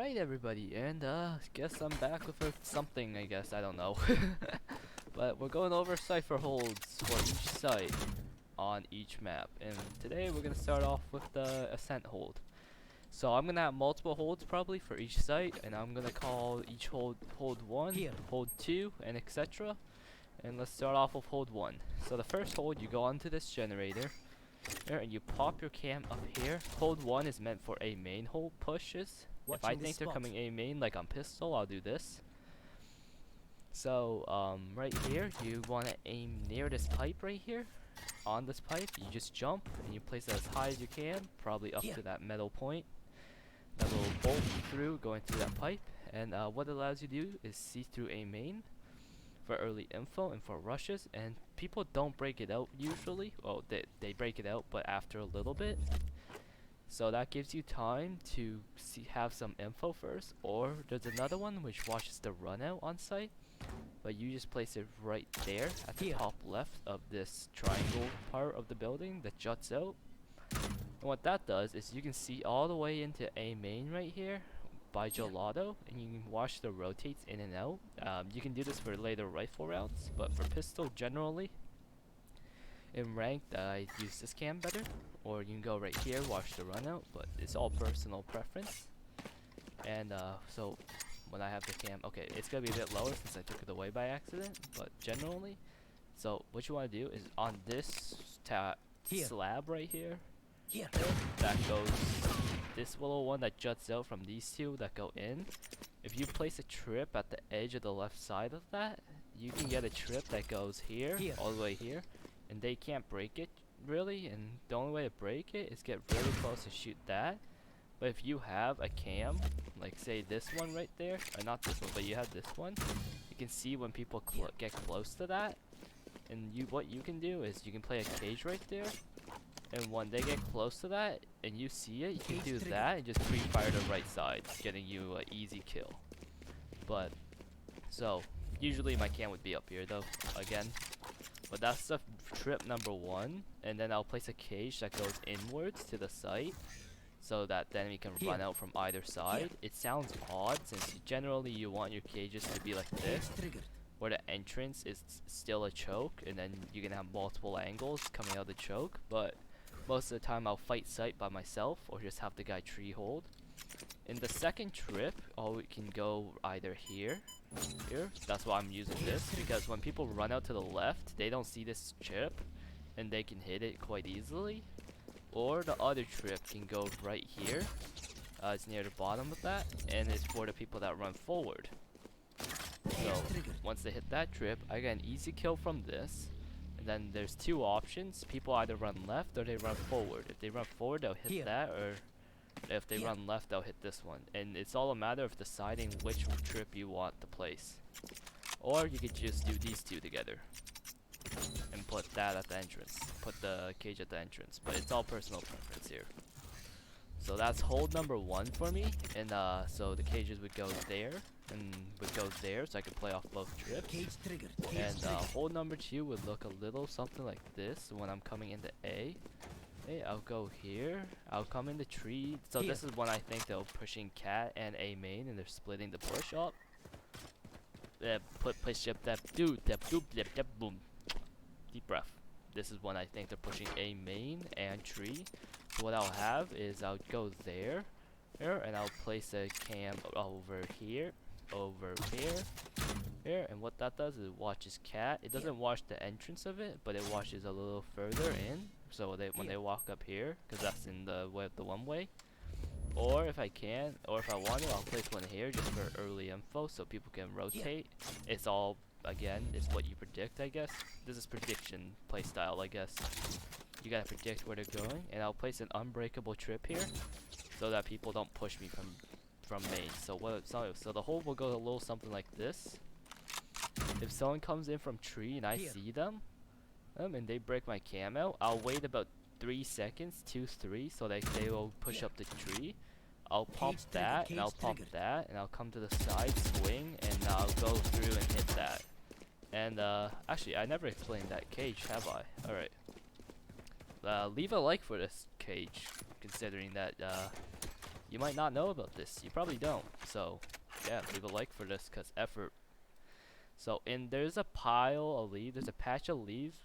Alright everybody, and guess I'm back with something, I guess, I don't know. But we're going over Cypher holds for each site on each map. And today we're going to start off with the Ascent hold. So I'm going to have multiple holds probably for each site, and I'm going to call each hold 1, hold 2, and etc. And let's start off with hold 1. So the first hold, you go onto this generator, and you pop your cam up here. Hold 1 is meant for A main hold pushes. If I think they're coming A main, like on pistol, I'll do this. So, right here, you want to aim near this pipe right here. On this pipe, you just jump, and you place it as high as you can, probably up to that metal point. That will bolt through, going through that pipe. And what it allows you to do is see through A main for early info and for rushes. And people don't break it out usually. Well, they break it out, but after a little bit. So that gives you time to have some info first, or there's another one which watches the run out on site, but you just place it right there at the top left of this triangle part of the building that juts out. And what that does is you can see all the way into A main right here by gelato, and you can watch the rotates in and out. You can do this for later rifle rounds, but for pistol generally in ranked, I use this cam better, or you can go right here, watch the run out, but it's all personal preference. And so when I have the cam, okay, it's gonna be a bit lower since I took it away by accident, but generally, so what you want to do is on this slab right here, that goes, this little one that juts out from these two that go in, if you place a trip at the edge of the left side of that, you can get a trip that goes here, all the way here, and they can't break it really, and the only way to break it is get really close and shoot that. But if you have a cam, like say this one right there, or not this one, but you have this one, you can see when people get close to that, and what you can do is you can play a cage right there, and when they get close to that and you see it, you can do that and just pre-fire the right side, getting you an easy kill. But so usually my cam would be up here though, again. But that's the trip number 1, and then I'll place a cage that goes inwards to the site, so that then we can run out from either side. It sounds odd since generally you want your cages to be like this, where the entrance is still a choke, and then you can have multiple angles coming out of the choke, but most of the time I'll fight site by myself, or just have the guy tree hold. In the second trip, we can go either here, that's why I'm using this, because when people run out to the left, they don't see this chip, and they can hit it quite easily. Or the other trip can go right here, it's near the bottom of that, and it's for the people that run forward. So, once they hit that trip, I get an easy kill from this, and then there's two options, people either run left or they run forward. If they run forward, they'll hit that, or if they run left, they'll hit this one. And it's all a matter of deciding which trip you want to place. Or you could just do these two together and put that at the entrance. Put the cage at the entrance. But it's all personal preference here. So that's hold number 1 for me. And so the cages would go there and would go there, so I could play off both trips. And hold number 2 would look a little something like this when I'm coming into A. Okay, I'll go here. I'll come in the tree. So this is when I think they're pushing cat and A main, and they're splitting the push up. Push up that dude, that boom. Deep breath. This is when I think they're pushing A main and tree. So what I'll have is I'll go there, and I'll place a cam over here, here, and what that does is it watches cat. It doesn't watch the entrance of it, but it watches a little further in. So when they walk up here, because that's in the way of the one way. Or if I can, or if I want to, I'll place one here just for early info so people can rotate. It's all, again, it's what you predict, I guess. This is prediction playstyle, I guess. You gotta predict where they're going, and I'll place an unbreakable trip here so that people don't push me from main. So so the hole will go a little something like this. If someone comes in from tree and I see them, and they break my cam out, I'll wait about 3 seconds, 2, 3, so they will push up the tree. I'll pump that, and I'll pump that, and I'll come to the side, swing, and I'll go through and hit that. And actually, I never explained that cage, have I? Alright. Leave a like for this cage, considering that you might not know about this. You probably don't. So yeah, leave a like for this, cause effort. So there's a pile of leaves. There's a patch of leaves.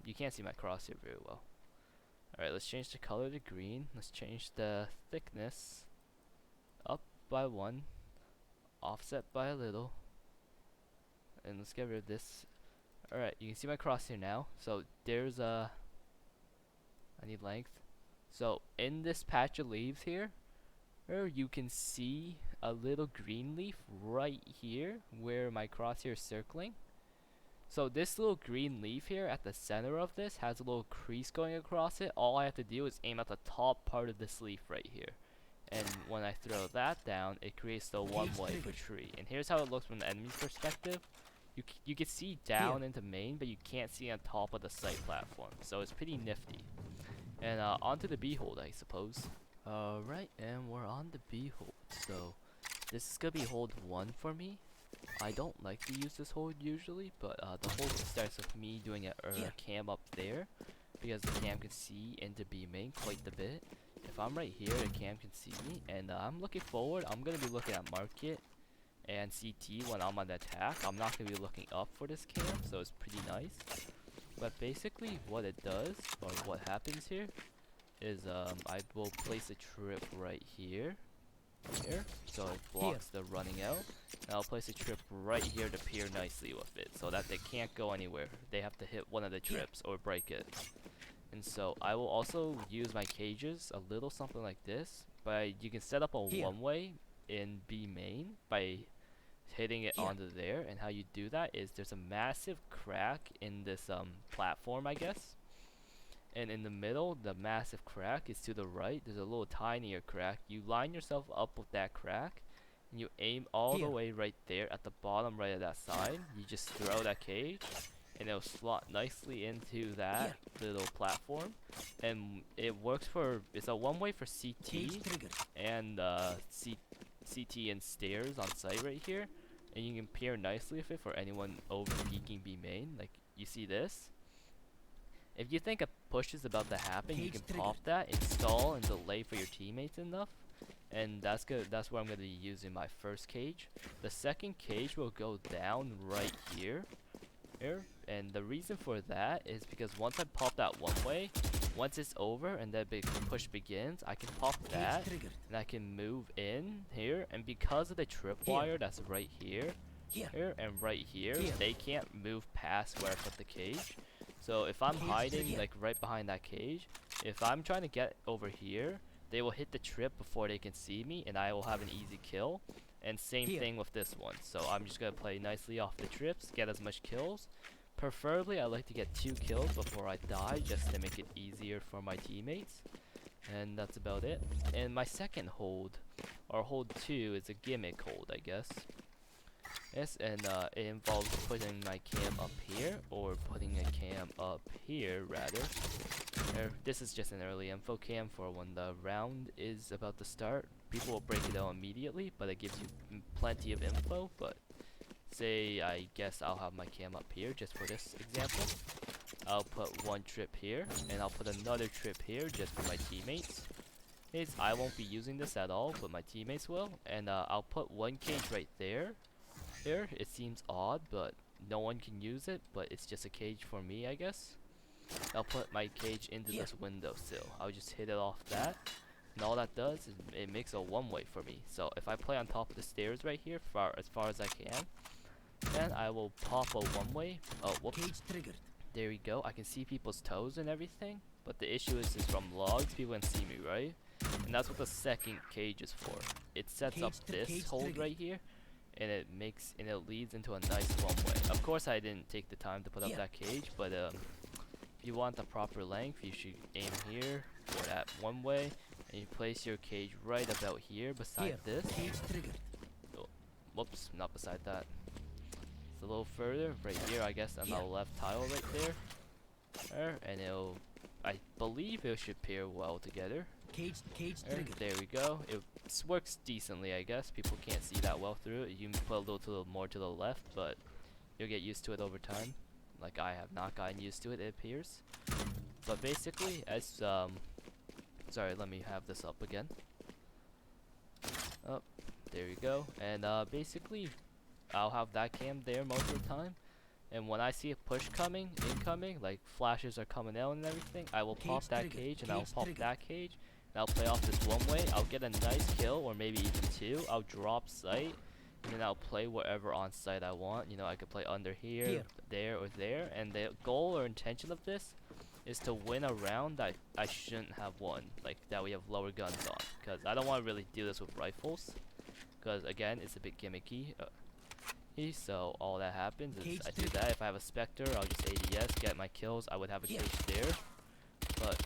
You can't see my crosshair very well. Alright, let's change the color to green. Let's change the thickness up by 1, offset by a little, and let's get rid of this. Alright, you can see my crosshair now. So there's a I need length. So in this patch of leaves here, you can see a little green leaf right here where my crosshair is circling. So this little green leaf here at the center of this has a little crease going across it. All I have to do is aim at the top part of this leaf right here. And when I throw that down, it creates the one-way for tree. And here's how it looks from the enemy's perspective. You can see down into main, but you can't see on top of the site platform. So it's pretty nifty. And onto the behold, I suppose. Alright, and we're on the behold. So this is gonna be hold 1 for me. I don't like to use this hold usually, but the hold starts with me doing a cam up there, because the cam can see into B main quite a bit. If I'm right here, the cam can see me, and I'm looking forward. I'm gonna be looking at market and CT when I'm on the attack. I'm not gonna be looking up for this cam, so it's pretty nice. But basically, what it does, or what happens here, is I will place a trip right here, so it blocks the running out. And I'll place a trip right here to pair nicely with it, so that they can't go anywhere. They have to hit one of the trips or break it. And so I will also use my cages a little something like this. But you can set up a one-way in B main by hitting it onto there. And how you do that is there's a massive crack in this platform, I guess. And in the middle, the massive crack is to the right. There's a little tinier crack. You line yourself up with that crack, and you aim all the way right there at the bottom right of that side. You just throw that cage, and it'll slot nicely into that little platform. And it works for, it's a one-way for CT and CT and stairs on site right here. And you can pair nicely with it for anyone over peeking B main. Like, you see this? If you think a push is about to happen, you can pop that, install, and delay for your teammates enough. And that's good. That's where I'm going to be using my first cage. The second cage will go down right here. And the reason for that is because once I pop that one way, once it's over and that big push begins, I can pop that, and I can move in here. And because of the tripwire that's right here, and right here, they can't move past where I put the cage. So if I'm hiding like right behind that cage, if I'm trying to get over here, they will hit the trip before they can see me, and I will have an easy kill. And same thing with this one. So I'm just gonna play nicely off the trips, get as much kills. Preferably I like to get 2 kills before I die, just to make it easier for my teammates. And that's about it. And my second hold, or hold 2, is a gimmick hold, I guess. Yes, and it involves putting my cam up here, or putting a cam up here, rather. This is just an early info cam for when the round is about to start. People will break it out immediately, but it gives you plenty of info. But say, I guess I'll have my cam up here, just for this example. I'll put one trip here, and I'll put another trip here, just for my teammates. I won't be using this at all, but my teammates will. And I'll put one cage right there. It seems odd, but no one can use it, but it's just a cage for me, I guess. I'll put my cage into this windowsill. I'll just hit it off that, and all that does is it makes a one-way for me. So if I play on top of the stairs right here, as far as I can, then I will pop a one-way. Oh, whoops. Cage triggered. There we go. I can see people's toes and everything, but the issue is from logs, people can see me, right? And that's what the second cage is for. It sets up this hold right here, and it leads into a nice one-way. Of course, I didn't take the time to put up that cage, but if you want the proper length, you should aim here for that one-way, and you place your cage right about here beside this. Oh, whoops, not beside that. It's a little further, right here, I guess, on the left tile right there. And I believe it should pair well together. There we go. It works decently, I guess. People can't see that well through it. You can put a little more to the left, but you'll get used to it over time. Like, I have not gotten used to it, it appears. But basically, as sorry, let me have this up again. go. And basically, I'll have that cam there most of the time. And when I see a push coming, incoming, like flashes are coming out and everything, I will pop that cage and I'll pop that cage. And I'll play off this one way. I'll get a nice kill, or maybe even two. I'll drop sight, and then I'll play wherever on site I want. You know, I could play under here, there, or there. And the goal or intention of this is to win a round that I shouldn't have won, like that we have lower guns on. Because I don't want to really do this with rifles, because again, it's a bit gimmicky. So all that happens is I do that. If I have a Spectre, I'll just ADS, get my kills. I would have a cage there, but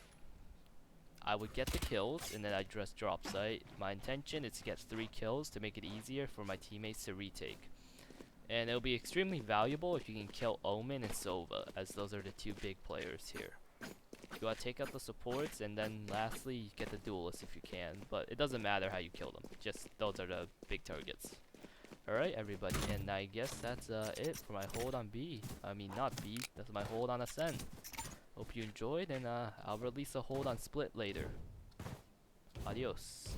I would get the kills and then I just drop sight. My intention is to get 3 kills to make it easier for my teammates to retake. And it'll be extremely valuable if you can kill Omen and Sova, as those are the 2 big players here. You gotta take out the supports, and then lastly you get the duelists if you can, but it doesn't matter how you kill them, just those are the big targets. Alright everybody, and I guess that's it for my hold on B. I mean not B, that's my hold on Ascent. Hope you enjoyed, and I'll release a hold on Split later. Adios.